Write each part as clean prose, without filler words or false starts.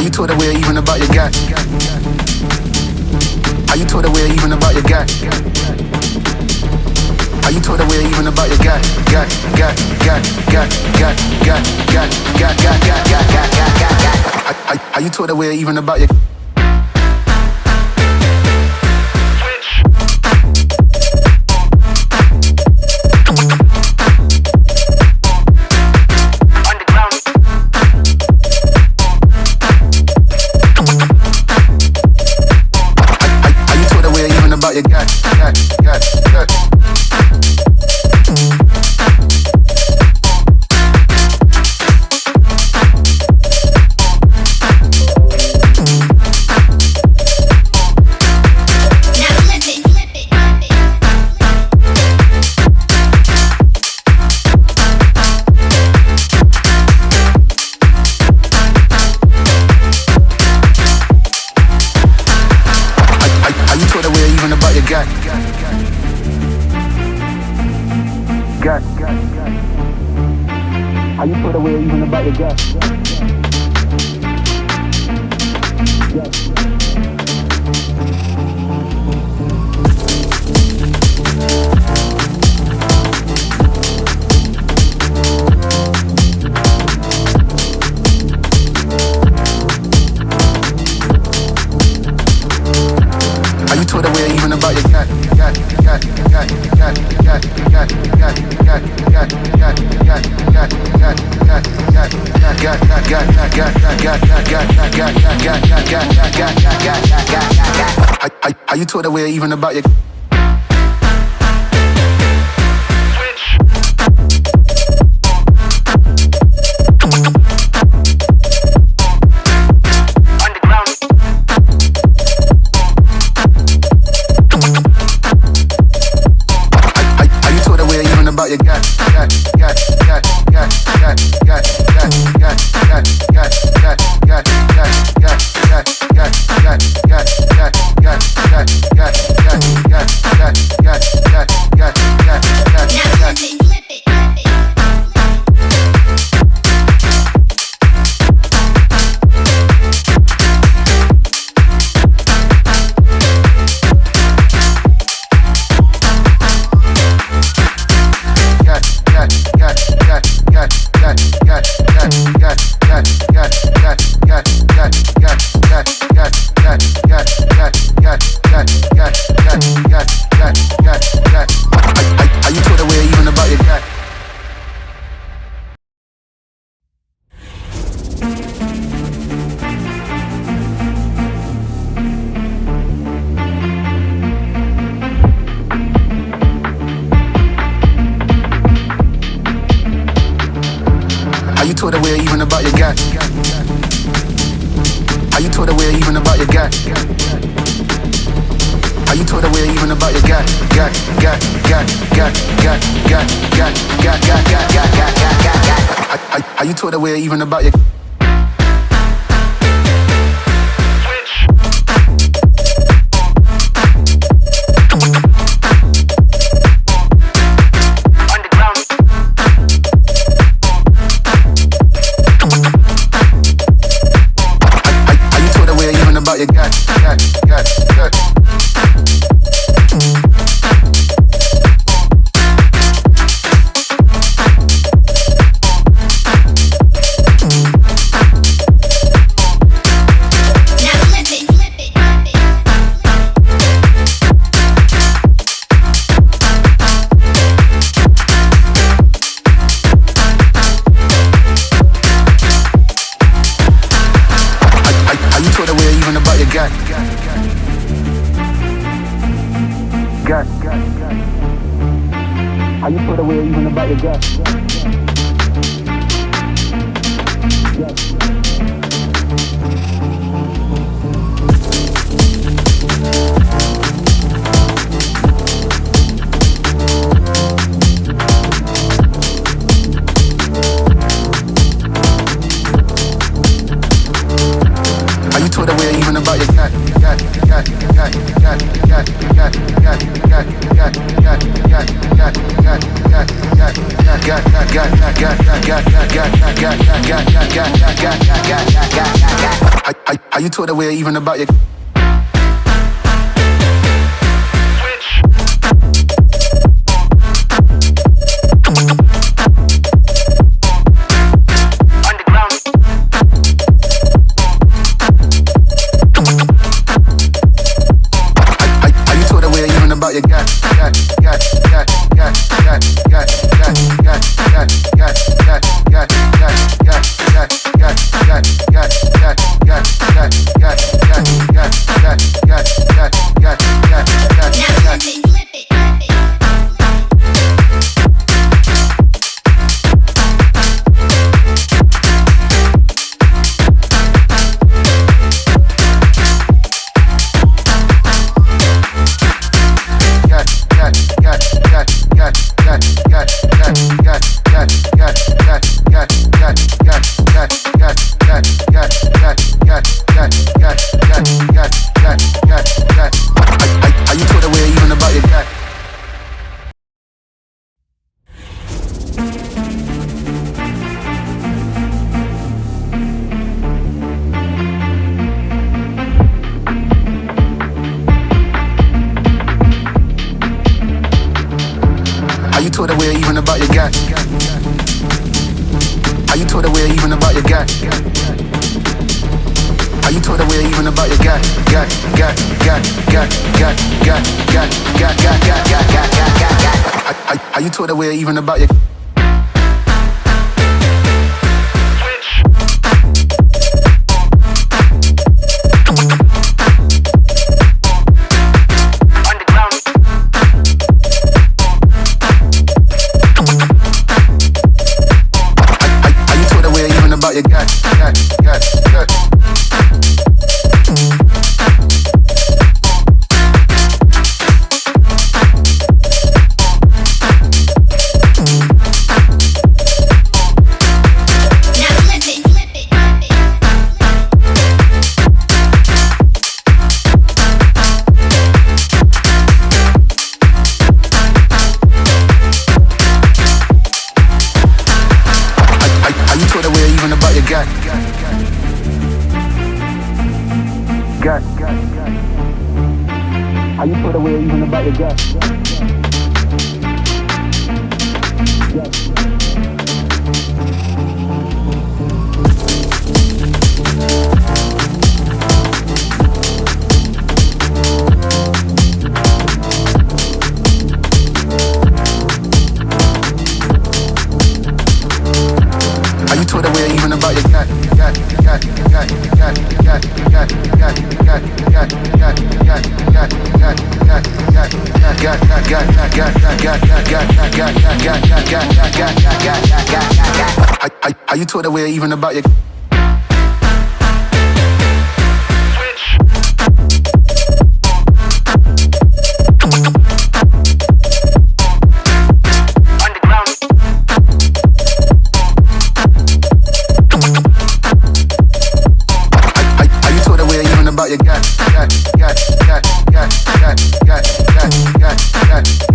Are you taught aware even about your guy? Are you taught aware even about your guy? Are you taught aware even about your guy? Are you taught aware even about your you got. Are you put away even about your gut? Are you taught aware even about your gut? Are you taught aware even about your you got taught aware even about your guy? Are you taught aware even about your guy? Are you taught aware even about your guy? Are you taught aware even about your you got. Are you put away even about your gut? Are you taught aware even about your gut? How you talk that way even about your about your guy, How you talk that way even about your guy? How you talk that way even about your guy? How you talk that way even about your guy? How you talk that way even about your you got. How you put away even about your gut? How you put away even about your gut? How you talk that way even about your you got How you talk that way even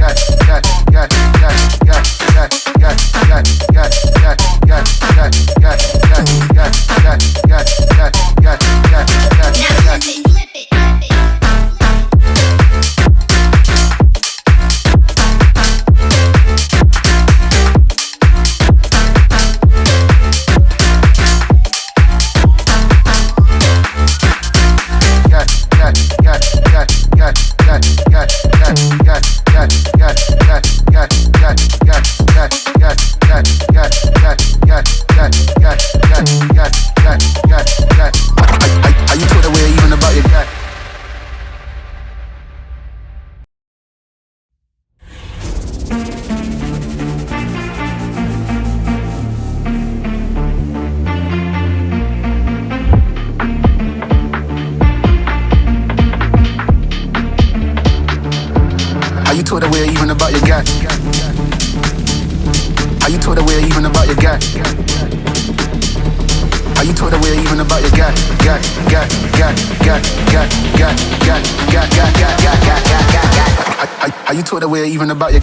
about your gut? How you talk that way even about your guy? How you talk that way even about your guy? How you talk that way even about your guy? How you talk that way even about your